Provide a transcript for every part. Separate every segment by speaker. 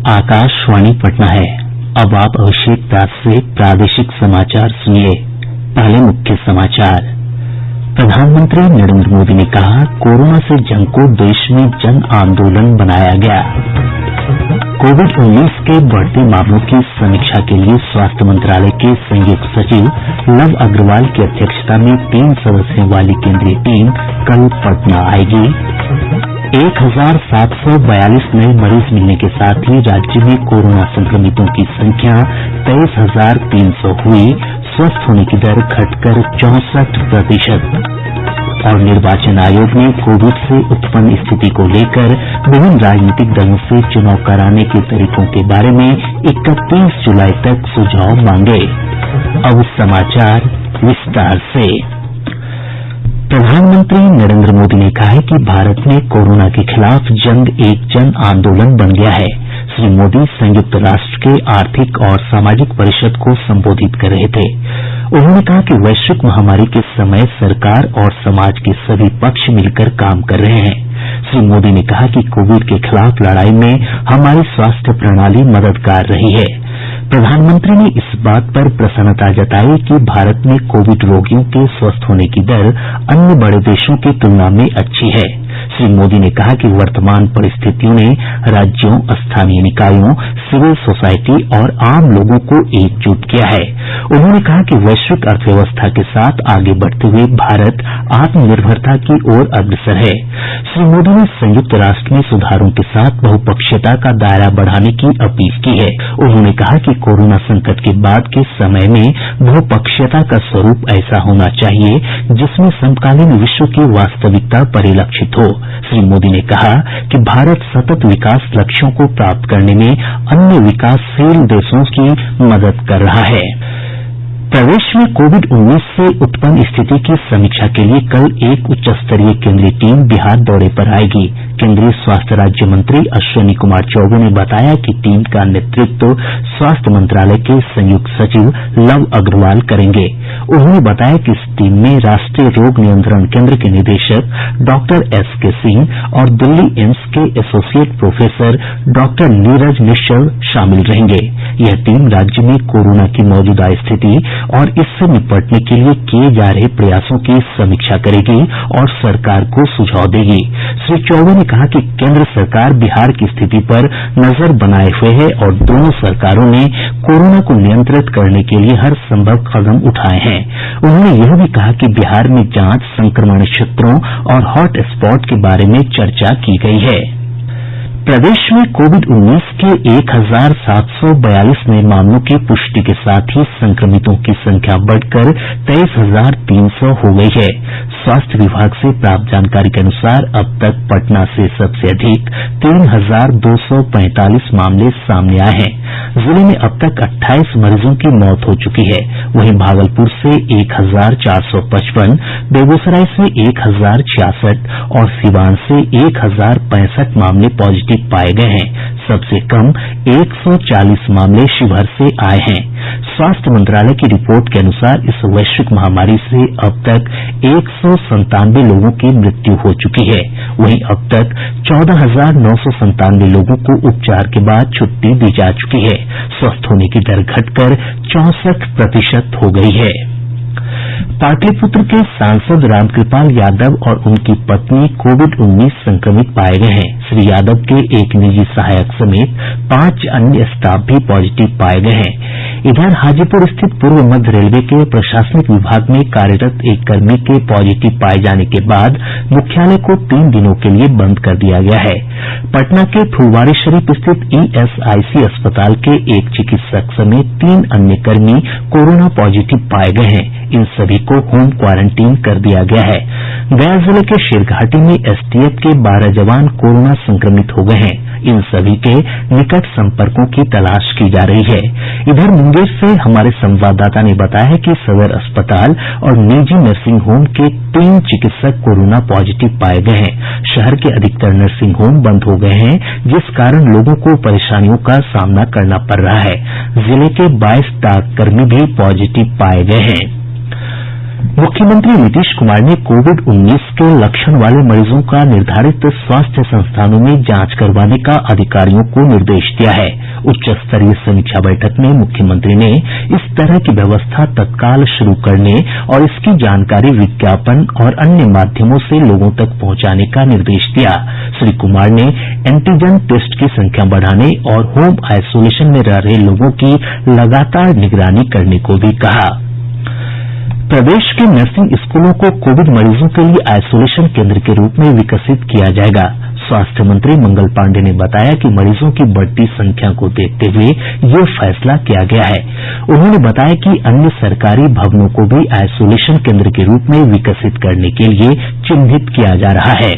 Speaker 1: आकाशवाणी पटना है। अब आप अभिषेक दास से प्रादेशिक समाचार सुनिए। पहले मुख्य समाचार। प्रधानमंत्री नरेंद्र मोदी ने कहा, कोरोना से जंग को देश में जन आंदोलन बनाया गया। कोविड-19 के बढ़ते मामलों की समीक्षा के लिए स्वास्थ्य मंत्रालय के संयुक्त सचिव लव अग्रवाल की अध्यक्षता में 3 सदस्यों वाली केंद्रीय टीम कल पटना आएगी। 1742 नए मरीज मिलने के साथ ही राज्य में कोरोना संक्रमितों की संख्या 23,300 हुई। स्वस्थ होने की दर घटकर 64%। और निर्वाचन आयोग ने कोविड से उत्पन्न स्थिति को लेकर विभिन्न राजनीतिक दलों से चुनाव कराने के तरीकों के बारे में 31 जुलाई तक सुझाव मांगे। अब समाचार विस्तार से। प्रधानमंत्री नरेंद्र मोदी ने कहा है कि भारत में कोरोना के खिलाफ जंग एक जन आंदोलन बन गया है। श्री मोदी संयुक्त राष्ट्र के आर्थिक और सामाजिक परिषद को संबोधित कर रहे थे। उन्होंने कहा कि वैश्विक महामारी के समय सरकार और समाज के सभी पक्ष मिलकर काम कर रहे हैं। श्री मोदी ने कहा कि कोविड के खिलाफ लड़ाई में हमारी स्वास्थ्य प्रणाली मददगार रही है। प्रधानमंत्री ने इस बात पर प्रसन्नता जताई कि भारत में कोविड रोगियों के स्वस्थ होने की दर अन्य बड़े देशों की तुलना में अच्छी है। श्री मोदी ने कहा कि वर्तमान परिस्थितियों ने राज्यों, स्थानीय निकायों, सिविल सोसाइटी और आम लोगों को एकजुट किया है। उन्होंने कहा कि वैश्विक अर्थव्यवस्था के साथ आगे बढ़ते हुए भारत आत्मनिर्भरता की ओर अग्रसर है। श्री मोदी ने संयुक्त राष्ट्र में सुधारों के साथ बहुपक्षीयता का दायरा बढ़ाने की अपील की है। उन्होंने कहा कि कोरोना संकट के बाद के समय में बहुपक्षीयता का स्वरूप ऐसा होना चाहिए जिसमें समकालीन विश्व की वास्तविकता परिलक्षित हो। श्री मोदी ने कहा कि भारत सतत विकास लक्ष्यों को प्राप्त करने में अन्य विकासशील देशों की मदद कर रहा है। प्रदेश में कोविड-19 से उत्पन्न स्थिति की समीक्षा के लिए कल एक उच्च स्तरीय केंद्रीय टीम बिहार दौरे पर आएगी। केंद्रीय स्वास्थ्य राज्य मंत्री अश्विनी कुमार चौबे ने बताया कि टीम का नेतृत्व स्वास्थ्य मंत्रालय के संयुक्त सचिव लव अग्रवाल करेंगे। उन्होंने बताया कि इस टीम में राष्ट्रीय रोग नियंत्रण केंद्र के निदेशक डॉक्टर एसके सिंह और दिल्ली एम्स के एसोसिएट प्रोफेसर डॉक्टर नीरज निश्चल शामिल रहेंगे। यह टीम राज्य में कोरोना की मौजूदा स्थिति और इससे निपटने के लिए किए जा रहे प्रयासों की समीक्षा करेगी और सरकार को सुझाव देगी। श्री चौबे ने कहा कि केंद्र सरकार बिहार की स्थिति पर नजर बनाए हुए है और दोनों सरकारों ने कोरोना को नियंत्रित करने के लिए हर संभव कदम उठाए हैं। उन्होंने यह भी कहा कि बिहार में जांच, संक्रमण क्षेत्रों और हॉट स्पॉट के बारे में चर्चा की गई है। प्रदेश में कोविड-19 के 1742 नए मामलों की पुष्टि के साथ ही संक्रमितों की संख्या बढ़कर 23,300 हो गई है। स्वास्थ्य विभाग से प्राप्त जानकारी के अनुसार अब तक पटना से सबसे अधिक 3,245 मामले सामने आए हैं। जिले में अब तक 28 मरीजों की मौत हो चुकी है। वहीं भागलपुर से 1,455, बेगूसराय से 1,066 और सीवान से 1,065 मामले पॉजिटिव पाए गए हैं। सबसे कम 140 मामले शिवहर से आए हैं। स्वास्थ्य मंत्रालय की रिपोर्ट के अनुसार इस वैश्विक महामारी से अब तक 197 लोगों की मृत्यु हो चुकी है। वहीं अब तक 14,997 लोगों को उपचार के बाद छुट्टी दी जा चुकी है। स्वस्थ होने की दर घटकर 64% हो गई है। पाटलिपुत्र के सांसद रामकृपाल यादव और उनकी पत्नी कोविड-19 संक्रमित पाए गए हैं। श्री यादव के एक निजी सहायक समेत 5 अन्य स्टाफ भी पॉजिटिव पाए गए हैं। इधर हाजीपुर स्थित पूर्व मध्य रेलवे के प्रशासनिक विभाग में कार्यरत एक कर्मी के पॉजिटिव पाए जाने के बाद मुख्यालय को 3 दिनों के लिए बंद कर दिया गया है। पटना के फुलवारीशरीफ स्थित ईएसआईसी अस्पताल के एक चिकित्सक समेत 3 अन्य कर्मी कोरोना पॉजिटिव पाए गए हैं। इन सभी को होम क्वारंटीन कर दिया गया है। गया जिले के शेरघाटी में एसटीएफ के 12 जवान कोरोना संक्रमित हो गए हैं। इन सभी के निकट संपर्कों की तलाश की जा रही है। इधर मुंगेर से हमारे संवाददाता ने बताया है कि सदर अस्पताल और निजी नर्सिंग होम के 3 चिकित्सक कोरोना पॉजिटिव पाए गए हैं। शहर के अधिकतर नर्सिंग होम बंद हो गए हैं, जिस कारण लोगों को परेशानियों का सामना करना पड़ रहा है। जिले के 22 डाककर्मी भी पॉजिटिव पाए गए हैं। मुख्यमंत्री नीतीश कुमार ने कोविड-19 के लक्षण वाले मरीजों का निर्धारित स्वास्थ्य संस्थानों में जांच करवाने का अधिकारियों को निर्देश दिया है। उच्च स्तरीय समीक्षा बैठक में मुख्यमंत्री ने इस तरह की व्यवस्था तत्काल शुरू करने और इसकी जानकारी विज्ञापन और अन्य माध्यमों से लोगों तक पहुंचाने का निर्देश दिया। श्री कुमार ने एंटीजन टेस्ट की संख्या बढ़ाने और होम आइसोलेशन में रह रहे लोगों की लगातार निगरानी करने को भी कहा। प्रदेश के नर्सिंग स्कूलों को कोविड मरीजों के लिए आइसोलेशन केंद्र के रूप में विकसित किया जायेगा। स्वास्थ्य मंत्री मंगल पांडेय ने बताया कि मरीजों की बढ़ती संख्या को देखते हुए ये फैसला किया गया है। उन्होंने बताया कि अन्य सरकारी भवनों को भी आइसोलेशन केंद्र के रूप में विकसित करने के लिए चिन्हित किया जा रहा है।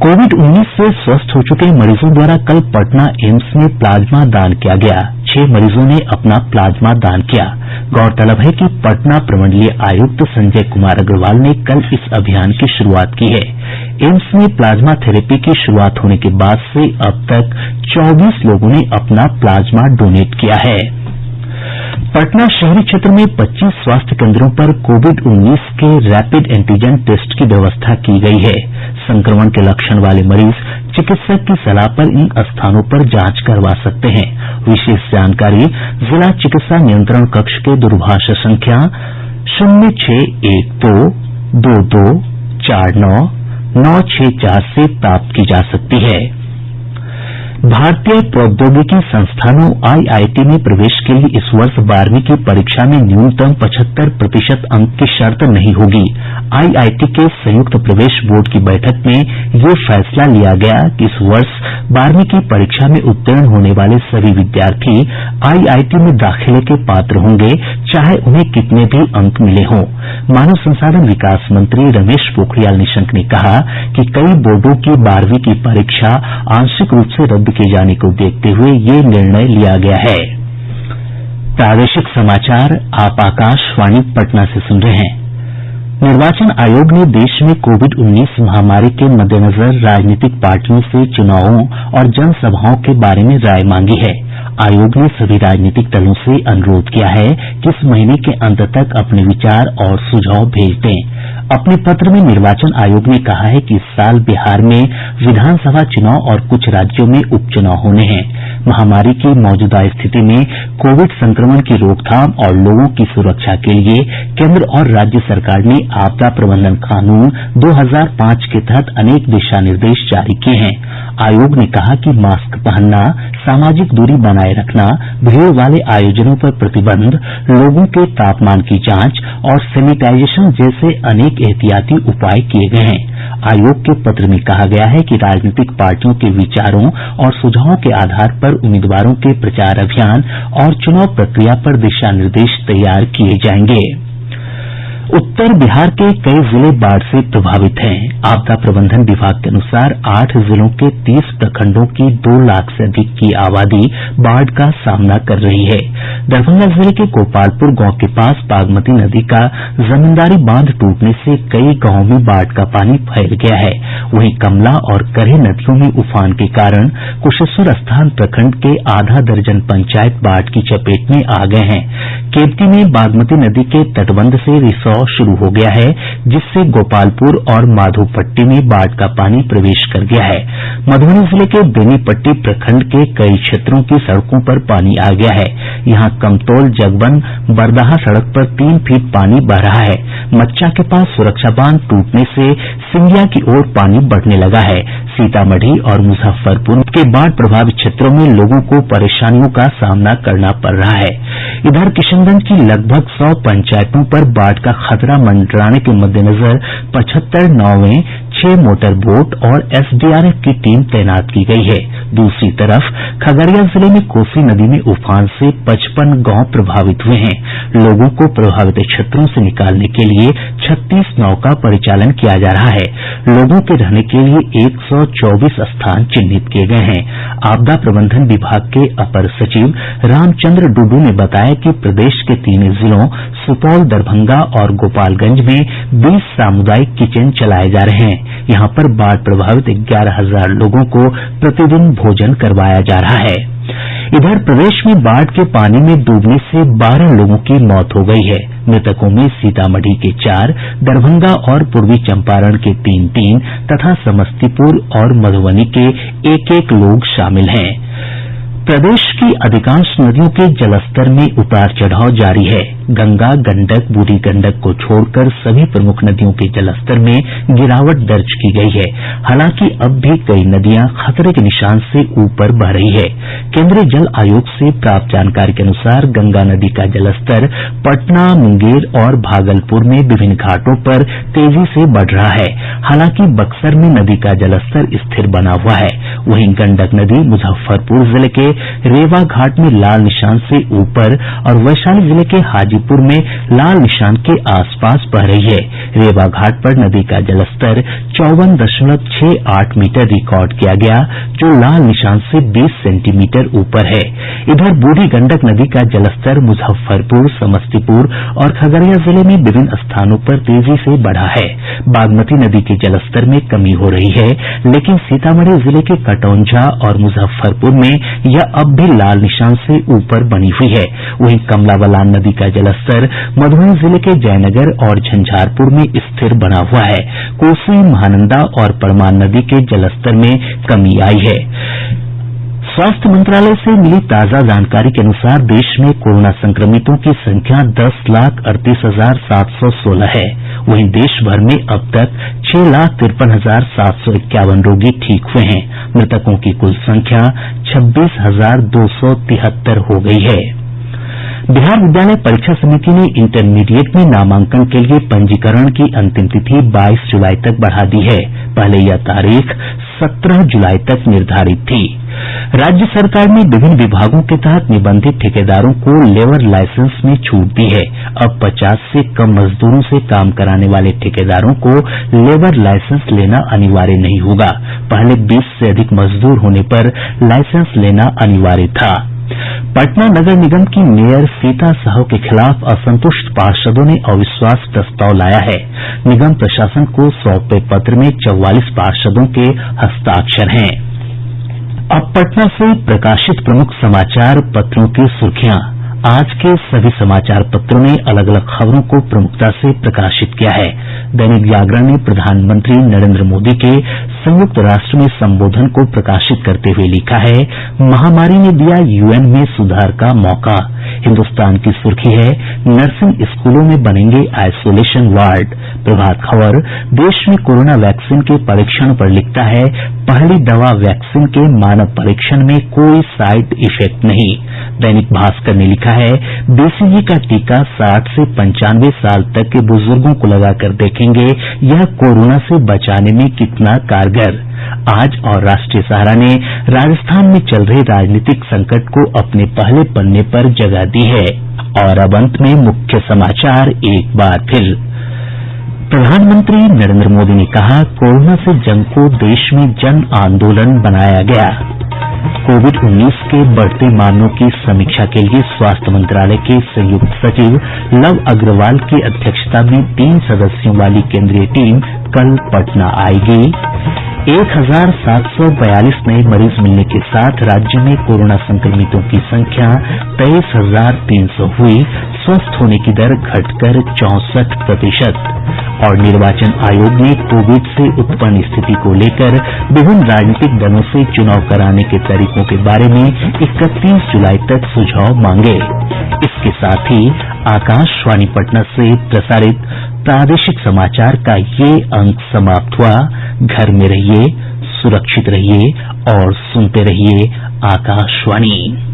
Speaker 1: कोविड-19 से स्वस्थ हो चुके मरीजों द्वारा कल पटना एम्स में प्लाज्मा दान किया गया। 6 मरीजों ने अपना प्लाज्मा दान किया। गौरतलब है कि पटना प्रमंडलीय आयुक्त संजय कुमार अग्रवाल ने कल इस अभियान की शुरूआत की है। एम्स में प्लाज्मा थेरेपी की शुरूआत होने के बाद से अब तक 24 लोगों ने अपना प्लाज्मा डोनेट किया है। पटना शहरी क्षेत्र में 25 स्वास्थ्य केंद्रों पर कोविड-19 के रैपिड एंटीजन टेस्ट की व्यवस्था की गई है। संक्रमण के लक्षण वाले मरीज चिकित्सक की सलाह पर इन स्थानों पर जांच करवा सकते हैं। विशेष जानकारी जिला चिकित्सा नियंत्रण कक्ष के दूरभाष संख्या 0612224964 से प्राप्त की जा सकती है। भारतीय प्रौद्योगिकी संस्थानों आईआईटी में प्रवेश के लिए इस वर्ष 12वीं की परीक्षा में न्यूनतम 75% अंक की शर्त नहीं होगी। आईआईटी के संयुक्त प्रवेश बोर्ड की बैठक में ये फैसला लिया गया कि इस वर्ष 12वीं की परीक्षा में उत्तीर्ण होने वाले सभी विद्यार्थी आईआईटी में दाखिले के पात्र होंगे, चाहे उन्हें कितने भी अंक मिले हों। मानव संसाधन विकास मंत्री रमेश पोखरियाल निशंक ने कहा कि कई बोर्डों की 12वीं की परीक्षा आंशिक रूप से रद्द किए जाने को देखते हुए ये निर्णय लिया गया है। प्रादेशिक समाचार आप आकाशवाणी पटना से सुन रहे हैं। निर्वाचन आयोग ने देश में कोविड-19 महामारी के मद्देनजर राजनीतिक पार्टियों से चुनावों और जनसभाओं के बारे में राय मांगी है। आयोग ने सभी राजनीतिक दलों से अनुरोध किया है कि इस महीने के अंत तक अपने विचार और सुझाव भेज दें। अपने पत्र में निर्वाचन आयोग ने कहा है कि इस साल बिहार में विधानसभा चुनाव और कुछ राज्यों में उपचुनाव होने हैं। महामारी की मौजूदा स्थिति में कोविड संक्रमण की रोकथाम और लोगों की सुरक्षा के लिए केंद्र और राज्य सरकार ने आपदा प्रबंधन कानून 2005 के तहत अनेक दिशा निर्देश जारी किए हैं। आयोग ने कहा कि मास्क पहनना, सामाजिक दूरी बनाए रखना, भीड़ वाले आयोजनों पर प्रतिबंध, लोगों के तापमान की जांच और सैनिटाइजेशन जैसे अनेक एहतियाती उपाय किए गए हैं। आयोग के पत्र में कहा गया है कि राजनीतिक पार्टियों के विचारों और सुझावों के आधार पर उम्मीदवारों के प्रचार अभियान और चुनाव प्रक्रिया पर दिशा निर्देश तैयार किए जाएंगे। उत्तर बिहार के कई जिले बाढ़ से प्रभावित हैं। आपदा प्रबंधन विभाग के अनुसार 8 जिलों के 30 प्रखंडों की 2 लाख से अधिक की आबादी बाढ़ का सामना कर रही है। दरभंगा जिले के गोपालपुर गांव के पास बागमती नदी का जमींदारी बांध टूटने से कई गांवों में बाढ़ का पानी फैल गया है। वहीं कमला और करेह नदियों में उफान के कारण कुशेश्वर स्थान प्रखंड के आधा दर्जन पंचायत बाढ़ की चपेट में आ गए हैं। केवटी में बागमती नदी के तटबंध से रिसाव शुरू हो गया है, जिससे गोपालपुर और माधोपट्टी में बाढ़ का पानी प्रवेश कर गया है। मधुबनी जिले के बेनीपट्टी प्रखंड के कई क्षेत्रों की सड़कों पर पानी आ गया है। यहां कमतौल जगबन बरदाहा सड़क पर 3 फीट पानी बह रहा है। मच्चा के पास सुरक्षा बांध टूटने से सिंगिया की ओर पानी बढ़ने लगा है। सीतामढ़ी और मुजफ्फरपुर के बाढ़ प्रभावित क्षेत्रों में लोगों को परेशानियों का सामना करना पड़ रहा है। इधर किशनगंज की लगभग 100 पंचायतों पर बाढ़ का खतरा मंडराने के मद्देनजर 75 नावें, 6 मोटर बोट और एसडीआरएफ की टीम तैनात की गई है। दूसरी तरफ खगड़िया जिले में कोसी नदी में उफान से 55 गांव प्रभावित हुए हैं। लोगों को प्रभावित क्षेत्रों से निकालने के लिए 36 नाव का परिचालन किया जा रहा है। लोगों के रहने के लिए 124 स्थान चिन्हित किए गए हैं। आपदा प्रबंधन विभाग के अपर सचिव रामचंद्र डुडू ने बताया कि प्रदेश के 3 जिलों सुपौल, दरभंगा और गोपालगंज में 20 सामुदायिक किचन चलाए जा रहे हैं। यहां पर बाढ़ प्रभावित 11,000 लोगों को प्रतिदिन भोजन करवाया जा रहा है। इधर प्रदेश में बाढ़ के पानी में डूबने से 12 लोगों की मौत हो गई है। मृतकों में सीतामढ़ी के 4, दरभंगा और पूर्वी चंपारण के 3 तथा समस्तीपुर और मधुबनी के 1 लोग शामिल हैं। प्रदेश की अधिकांश नदियों के जलस्तर में उतार चढ़ाव जारी है। गंगा, गंडक, बूढ़ी गंडक को छोड़कर सभी प्रमुख नदियों के जलस्तर में गिरावट दर्ज की गई है। हालांकि अब भी कई नदियां खतरे के निशान से ऊपर बह रही है। केंद्रीय जल आयोग से प्राप्त जानकारी के अनुसार गंगा नदी का जलस्तर पटना, मुंगेर और भागलपुर में विभिन्न घाटों पर तेजी से बढ़ रहा है। हालांकि बक्सर में नदी का जलस्तर स्थिर बना हुआ है। वहीं गंडक नदी मुजफ्फरपुर जिले के रेवा घाट में लाल निशान से ऊपर और वैशाली जिले के हाजीपुर में लाल निशान के आसपास बह रही है। रेवा घाट पर नदी का जलस्तर 54.68 मीटर रिकॉर्ड किया गया, जो लाल निशान से 20 सेंटीमीटर ऊपर है। इधर बूढ़ी गंडक नदी का जलस्तर मुजफ्फरपुर, समस्तीपुर और खगड़िया जिले में विभिन्न स्थानों पर तेजी से बढ़ा है। बागमती नदी के जलस्तर में कमी हो रही है, लेकिन सीतामढ़ी जिले के कटौंझा और मुजफ्फरपुर में यह अब भी लाल निशान से ऊपर बनी हुई है। वहीं कमला बलान नदी का जलस्तर मधुबनी जिले के जयनगर और झंझारपुर में स्थिर बना हुआ है। कोसी, महानंदा और परमान नदी के जलस्तर में कमी आई है। स्वास्थ्य मंत्रालय से मिली ताजा जानकारी के अनुसार देश में कोरोना संक्रमितों की संख्या 10,38,716 है। वहीं देश भर में अब तक 6,53,751 रोगी ठीक हुए हैं। मृतकों की कुल संख्या 26,273 हो गई है। बिहार विद्यालय परीक्षा समिति ने इंटरमीडिएट में नामांकन के लिए पंजीकरण की अंतिम तिथि 22 जुलाई तक बढ़ा दी है। पहले यह तारीख 17 जुलाई तक निर्धारित थी। राज्य सरकार ने विभिन्न विभागों के तहत निबंधित ठेकेदारों को लेबर लाइसेंस में छूट दी है। अब 50 से कम मजदूरों से काम कराने वाले ठेकेदारों को लेबर लाइसेंस लेना अनिवार्य नहीं होगा। पहले 20 से अधिक मजदूर होने पर लाइसेंस लेना अनिवार्य था। पटना नगर निगम की मेयर सीता साहू के खिलाफ असंतुष्ट पार्षदों ने अविश्वास प्रस्ताव लाया है। निगम प्रशासन को सौंपे पत्र में 44 पार्षदों के हस्ताक्षर हैं। अब पटना से प्रकाशित प्रमुख समाचार पत्रों की सुर्खियां। आज के सभी समाचार पत्रों ने अलग अलग खबरों को प्रमुखता से प्रकाशित किया है। दैनिक जागरण ने प्रधानमंत्री नरेंद्र मोदी के संयुक्त राष्ट्र में संबोधन को प्रकाशित करते हुए लिखा है, महामारी ने दिया यूएन में सुधार का मौका। हिन्दुस्तान की सुर्खी है, नर्सिंग स्कूलों में बनेंगे आइसोलेशन वार्ड। प्रभात खबर देश में कोरोना वैक्सीन के परीक्षण पर लिखता है, पहली दवा वैक्सीन के मानव परीक्षण में कोई साइड इफेक्ट नहीं। दैनिक भास्कर ने लिखा है, बीसीजी का टीका 60 से 95 साल तक के बुजुर्गों को लगाकर देखेंगे यह कोरोना से बचाने में कितना कारगर। आज और राष्ट्रीय सहारा ने राजस्थान में चल रहे राजनीतिक संकट को अपने पहले पन्ने पर जगह दी है। और अब अंत में मुख्य समाचार एक बार फिर। प्रधानमंत्री नरेंद्र मोदी ने कहा, कोरोना से जंग को देश में जन आंदोलन बनाया गया। कोविड-19 के बढ़ते मामलों की समीक्षा के लिए स्वास्थ्य मंत्रालय के संयुक्त सचिव लव अग्रवाल की अध्यक्षता में 3 सदस्यों वाली केंद्रीय टीम कल पटना आएगी। 1,742 नए मरीज मिलने के साथ राज्य में कोरोना संक्रमितों की संख्या 23,300 हुई। स्वस्थ होने की दर घटकर 64%। और निर्वाचन आयोग ने कोविड से उत्पन्न स्थिति को लेकर विभिन्न राजनीतिक दलों से चुनाव कराने के तरीकों के बारे में 31 जुलाई तक सुझाव मांगे। इसके साथ ही आकाशवाणी पटना से प्रसारित प्रादेशिक समाचार का ये अंक समाप्त हुआ। घर में रहिए, सुरक्षित रहिए और सुनते रहिए आकाशवाणी।